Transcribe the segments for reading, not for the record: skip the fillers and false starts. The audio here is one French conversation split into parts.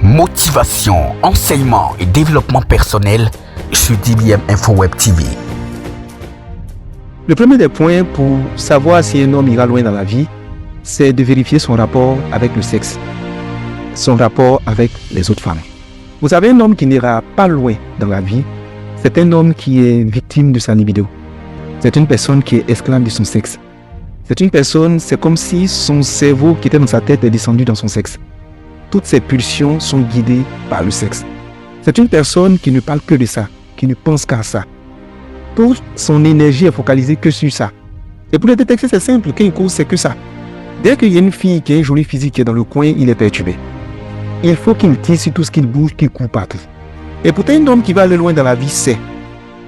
Motivation, enseignement et développement personnel sur DBM Info Web TV. Le premier des points pour savoir si un homme ira loin dans la vie, c'est de vérifier son rapport avec le sexe, son rapport avec les autres femmes. Vous savez, un homme qui n'ira pas loin dans la vie, c'est un homme qui est victime de sa libido. C'est une personne qui est esclave de son sexe. C'est une personne, c'est comme si son cerveau qui était dans sa tête est descendu dans son sexe. Toutes ses pulsions sont guidées par le sexe. C'est une personne qui ne parle que de ça, qui ne pense qu'à ça. Toute son énergie est focalisée que sur ça. Et pour le détecter, c'est simple, quand il cause, c'est que ça. Dès qu'il y a une fille qui a un joli physique qui est dans le coin, il est perturbé. Il faut qu'il tisse sur tout ce qu'il bouge, qu'il court partout. Et pourtant, un homme qui va aller loin dans la vie sait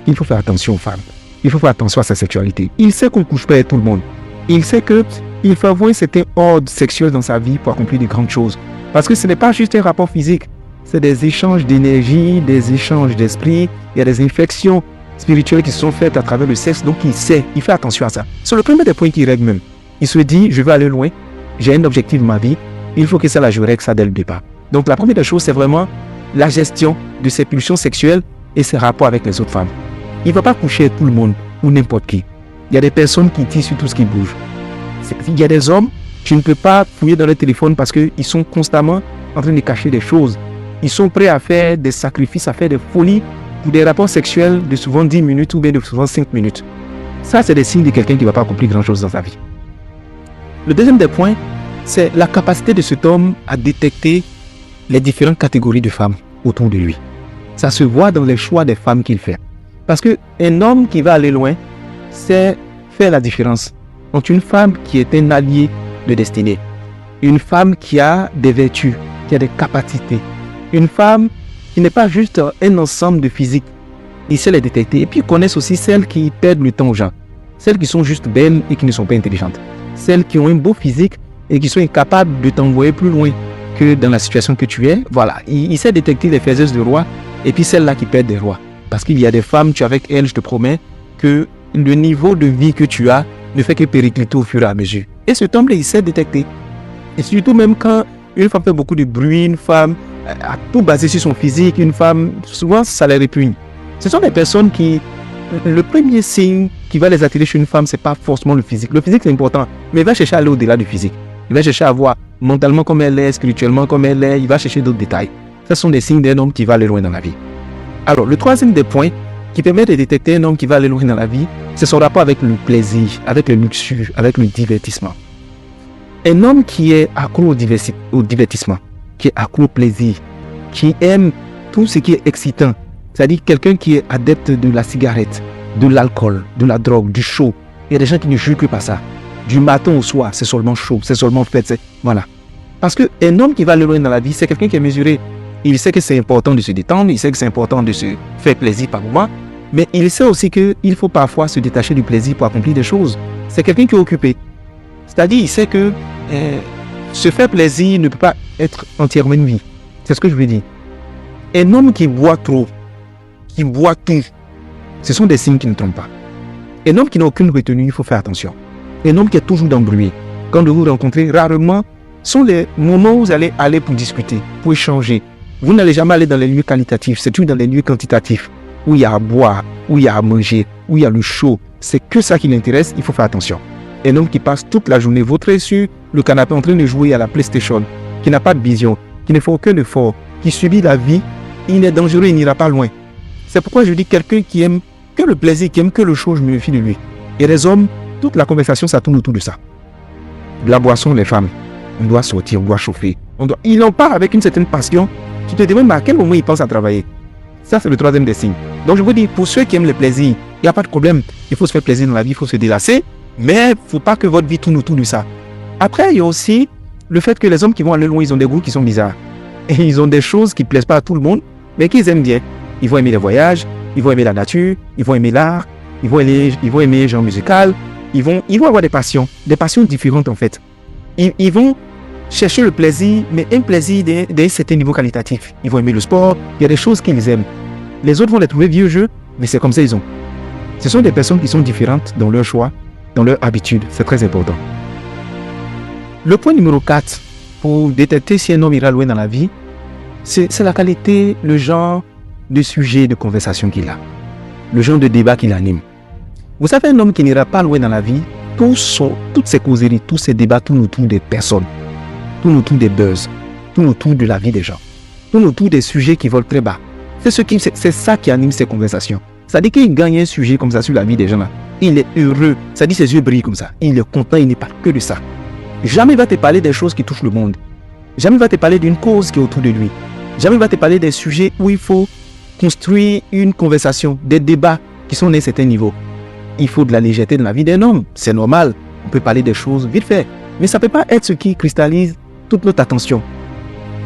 qu'il faut faire attention aux femmes. Il faut faire attention à sa sexualité. Il sait qu'on ne couche pas avec tout le monde. Il sait qu'il faut avoir un certain ordre sexuel dans sa vie pour accomplir de grandes choses. Parce que ce n'est pas juste un rapport physique. C'est des échanges d'énergie, des échanges d'esprit. Il y a des infections spirituelles qui sont faites à travers le sexe. Donc il sait, il fait attention à ça. C'est le premier des points qu'il règle même. Il se dit, je veux aller loin. J'ai un objectif de ma vie. Il faut que ça, je règle ça dès le départ. Donc la première des choses, c'est vraiment la gestion de ses pulsions sexuelles et ses rapports avec les autres femmes. Il ne va pas coucher avec tout le monde ou n'importe qui. Il y a des personnes qui tissent sur tout ce qui bouge. Il y a des hommes, tu ne peux pas fouiller dans le téléphone parce qu'ils sont constamment en train de cacher des choses. Ils sont prêts à faire des sacrifices, à faire des folies pour des rapports sexuels de souvent 10 minutes ou bien de souvent 5 minutes. Ça, c'est des signes de quelqu'un qui ne va pas accomplir grand-chose dans sa vie. Le deuxième des points, c'est la capacité de cet homme à détecter les différentes catégories de femmes autour de lui. Ça se voit dans les choix des femmes qu'il fait. Parce qu'un homme qui va aller loin, c'est faire la différence entre une femme qui est un allié de destinée, une femme qui a des vertus, qui a des capacités, une femme qui n'est pas juste un ensemble de physique. Il sait les détecter. Et puis il connaît aussi celles qui perdent le temps aux gens, celles qui sont juste belles et qui ne sont pas intelligentes, celles qui ont un beau physique et qui sont incapables de t'envoyer plus loin que dans la situation que tu es. Voilà, il sait détecter les faiseuses de rois et puis celles-là qui perdent des rois. Parce qu'il y a des femmes, tu es avec elles, je te promets que le niveau de vie que tu as ne fait que péricliter au fur et à mesure. Et ce homme-là, il sait détecter. Et surtout même quand une femme fait beaucoup de bruit, une femme a tout basé sur son physique, une femme, souvent ça les répugne. Ce sont des personnes qui, le premier signe qui va les attirer chez une femme, c'est pas forcément le physique. Le physique c'est important, mais il va chercher à aller au-delà du physique. Il va chercher à voir mentalement comme elle est, spirituellement comme elle est, il va chercher d'autres détails. Ce sont des signes d'un homme qui va aller loin dans la vie. Alors, le troisième des points qui permet de détecter un homme qui va aller loin dans la vie, c'est son rapport avec le plaisir, avec le luxure, avec le divertissement. Un homme qui est accro au divertissement, qui est accro au plaisir, qui aime tout ce qui est excitant, c'est-à-dire quelqu'un qui est adepte de la cigarette, de l'alcool, de la drogue, du show. Il y a des gens qui ne jurent que par ça. Du matin au soir, c'est seulement chaud, c'est seulement fête, voilà. Parce qu'un homme qui va aller loin dans la vie, c'est quelqu'un qui est mesuré. Il sait que c'est important de se détendre, il sait que c'est important de se faire plaisir par moment, mais il sait aussi qu'il faut parfois se détacher du plaisir pour accomplir des choses. C'est quelqu'un qui est occupé. C'est-à-dire, il sait que se faire plaisir ne peut pas être entièrement une vie. C'est ce que je veux dire. Un homme qui boit trop, qui boit tout, ce sont des signes qui ne trompent pas. Un homme qui n'a aucune retenue, il faut faire attention. Un homme qui est toujours d'embrouillé. Quand vous vous rencontrez, rarement, sont les moments où vous allez aller pour discuter, pour échanger. Vous n'allez jamais aller dans les lieux qualitatifs, c'est toujours dans les lieux quantitatifs, où il y a à boire, où il y a à manger, où il y a le chaud. C'est que ça qui l'intéresse, il faut faire attention. Un homme qui passe toute la journée vautré sur le canapé en train de jouer à la PlayStation, qui n'a pas de vision, qui ne fait aucun effort, qui subit la vie, il est dangereux, il n'ira pas loin. C'est pourquoi je dis quelqu'un qui aime que le plaisir, qui aime que le chaud, je me méfie de lui. Et les hommes, toute la conversation, ça tourne autour de ça. De la boisson, les femmes, on doit sortir, on doit chauffer. Il en parle avec une certaine passion. Tu te demandes à quel moment il pense à travailler. Ça, c'est le troisième des signes. Donc, je vous dis, pour ceux qui aiment le plaisir, il n'y a pas de problème. Il faut se faire plaisir dans la vie, il faut se délasser. Mais il ne faut pas que votre vie tourne autour de ça. Après, il y a aussi le fait que les hommes qui vont aller loin, ils ont des goûts qui sont bizarres. Et ils ont des choses qui ne plaisent pas à tout le monde, mais qu'ils aiment bien. Ils vont aimer les voyages, ils vont aimer la nature, ils vont aimer l'art, ils vont aimer les genres musicaux. Ils vont avoir des passions différentes en fait. Ils vont chercher le plaisir, mais un plaisir d'un certain niveau qualitatif. Ils vont aimer le sport, il y a des choses qu'ils aiment. Les autres vont les trouver vieux jeux, mais c'est comme ça ils ont. Ce sont des personnes qui sont différentes dans leur choix, dans leur habitude. C'est très important. Le point numéro 4, pour détecter si un homme ira loin dans la vie, C'est la qualité, le genre de sujet de conversation qu'il a, le genre de débat qu'il anime. Vous savez, un homme qui n'ira pas loin dans la vie, toutes ces causeries, tous ces débats tournent autour des personnes, tournent autour des buzz, tournent autour de la vie des gens, tournent autour des sujets qui volent très bas. C'est ça qui anime ces conversations. C'est-à-dire qu'il gagne un sujet comme ça sur la vie des gens là. Il est heureux, c'est-à-dire ses yeux brillent comme ça. Il est content, il n'est pas que de ça. Jamais il va te parler des choses qui touchent le monde. Jamais il va te parler d'une cause qui est autour de lui. Jamais il va te parler des sujets où il faut construire une conversation, des débats qui sont à un certain niveau. Il faut de la légèreté dans la vie d'un homme. C'est normal. On peut parler des choses vite fait. Mais ça ne peut pas être ce qui cristallise toute notre attention.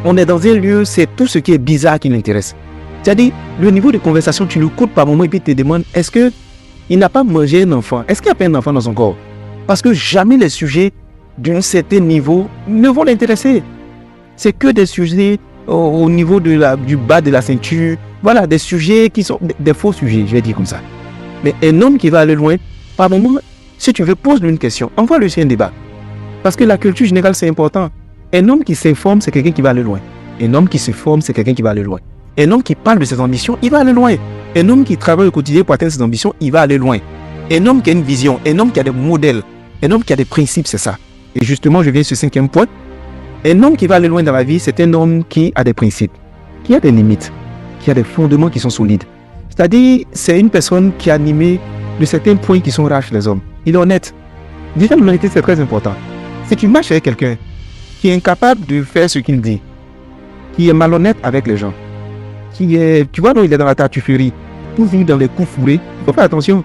On est dans un lieu, c'est tout ce qui est bizarre qui l'intéresse. C'est-à-dire, le niveau de conversation, tu le coupes par moment et puis tu te demandes, est-ce qu'il n'a pas mangé un enfant? Est-ce qu'il n'y a pas un enfant dans son corps? Parce que jamais les sujets d'un certain niveau ne vont l'intéresser. C'est que des sujets au niveau du bas de la ceinture. Voilà, des sujets qui sont des faux sujets, je vais dire comme ça. Mais un homme qui va aller loin, par moment, si tu veux, pose-lui une question, envoie-lui sur un débat. Parce que la culture générale, c'est important. Un homme qui s'informe, c'est quelqu'un qui va aller loin. Un homme qui se forme, c'est quelqu'un qui va aller loin. Un homme qui parle de ses ambitions, il va aller loin. Un homme qui travaille au quotidien pour atteindre ses ambitions, il va aller loin. Un homme qui a une vision, un homme qui a des modèles, un homme qui a des principes, c'est ça. Et justement, je viens sur ce 5e point. Un homme qui va aller loin dans la vie, c'est un homme qui a des principes, qui a des limites, qui a des fondements qui sont solides. C'est-à-dire, c'est une personne qui est animée de certains points qui sont rares chez les hommes. Il est honnête. Déjà, l'honnêteté, c'est très important. Si tu marches avec quelqu'un qui est incapable de faire ce qu'il dit, qui est malhonnête avec les gens, qui est, tu vois, non, il est dans la tartufferie, toujours dans les coups fourrés, il faut faire attention.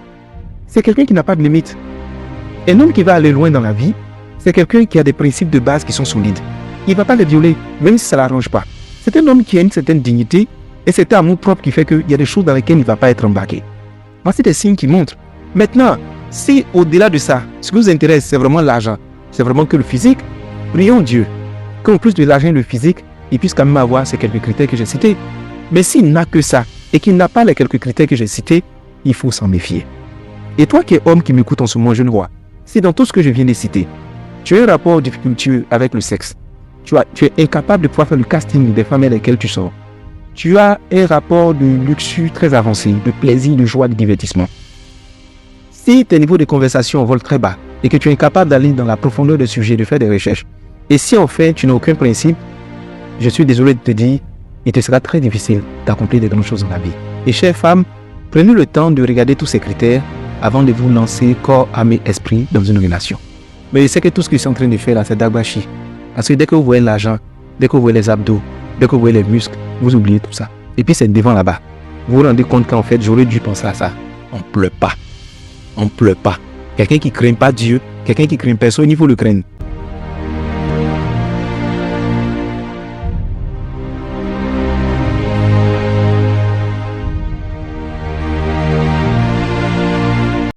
C'est quelqu'un qui n'a pas de limites. Un homme qui va aller loin dans la vie, c'est quelqu'un qui a des principes de base qui sont solides. Il ne va pas les violer, même si ça ne l'arrange pas. C'est un homme qui a une certaine dignité et c'est un amour propre qui fait qu'il y a des choses dans lesquelles il ne va pas être embarqué. Voici des signes qui montrent. Maintenant, si au-delà de ça, ce qui vous intéresse, c'est vraiment l'argent, c'est vraiment que le physique, prions Dieu qu'en plus de l'argent et le physique, il puisse quand même avoir ces quelques critères que j'ai cités. Mais s'il n'a que ça et qu'il n'a pas les quelques critères que j'ai cités, il faut s'en méfier. Et toi qui es homme qui m'écoute en ce moment, jeune roi, si dans tout ce que je viens de citer, tu as un rapport difficultueux avec le sexe, tu es incapable de pouvoir faire le casting des femmes avec lesquelles tu sors, tu as un rapport de luxure très avancé, de plaisir, de joie, de divertissement. Si tes niveaux de conversation volent très bas et que tu es incapable d'aller dans la profondeur du sujet, de faire des recherches, et si en fait tu n'as aucun principe, je suis désolé de te dire, il te sera très difficile d'accomplir de grandes choses dans la vie. Et chères femmes, prenez le temps de regarder tous ces critères avant de vous lancer corps, âme et esprit dans une relation. Mais je sais que tout ce que je suis en train de faire là, c'est d'agbashi. Parce que dès que vous voyez l'argent, dès que vous voyez les abdos, dès que vous voyez les muscles, vous oubliez tout ça. Et puis c'est devant là-bas. Vous vous rendez compte qu'en fait, j'aurais dû penser à ça. On ne pleure pas. On ne pleure pas. Quelqu'un qui ne craint pas Dieu, quelqu'un qui craint personne, il faut le craindre.